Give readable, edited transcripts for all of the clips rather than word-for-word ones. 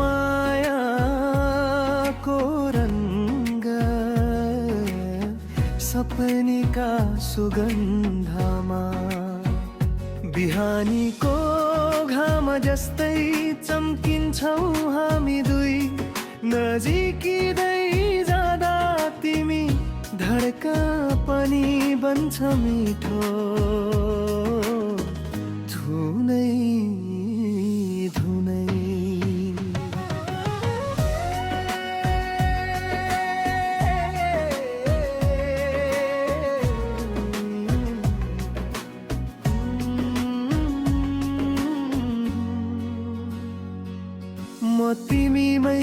मायाको रङ्ग सपनीका सुगन्धमा बिहानीको घाम जस्तै चम्किन्छौ हामी दुई नजिकिँदै जाँदा तिमी धड्कन पनि बन्छ मिठो धुनै धुनै म तिमीमै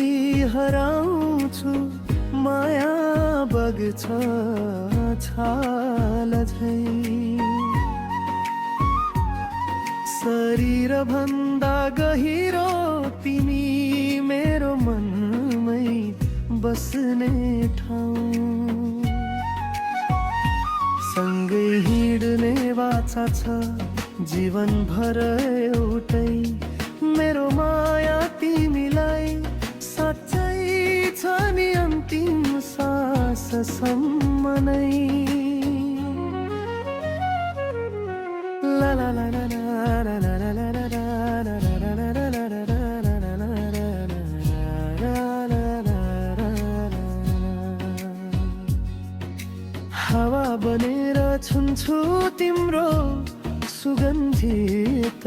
हराउँछु माया बग्छ छाल झै शरीर भन्दा गहिरो तिमी मेरो मनमै बस्ने ठाउँ सँगै हिँड्ने बाचा छ जीवनभर एउटै मेरो माया तिमीलाई साँच्चै छ नि अन्तिम साससम्म नै ला ला ला ला ला ला ला ला ला ला हावा बनेर छुन्छु तिम्रो सुगन्धित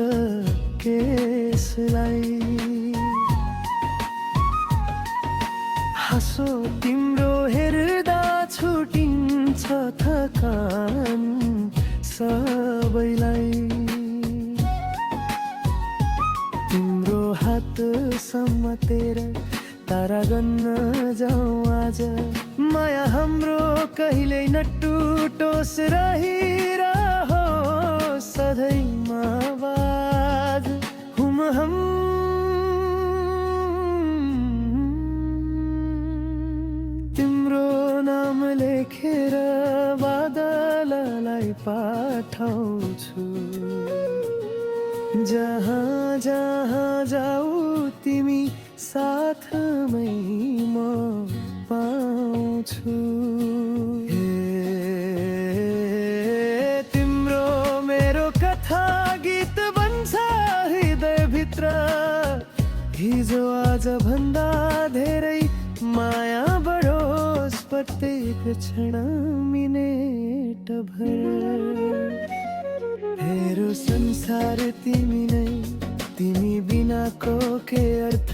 केसलाई हाँसो तिम्रो हेर्दा छुटिन्छ थकान सबैलाई तिम्रो हात समातेर तारा गन्न जाउँ आज माया हाम्रो कहिल्यै नटुटोस् रहिरहोस् सधैँमा बाज हुम हम तिम्रो नाम लेखेर बादललाई पठाउँछु जहाँ जहाँ जाऊ तिमी साथमै म पाउँछु हे तिम्रो मेरो कथा गीत बन्छ हृदयभित्र हिजो आज भन्दा धेरै माया बढोस् प्रत्येक क्षण मिनेट भर हेरो संसार तिमी नै तिमी बिनाको के अर्थ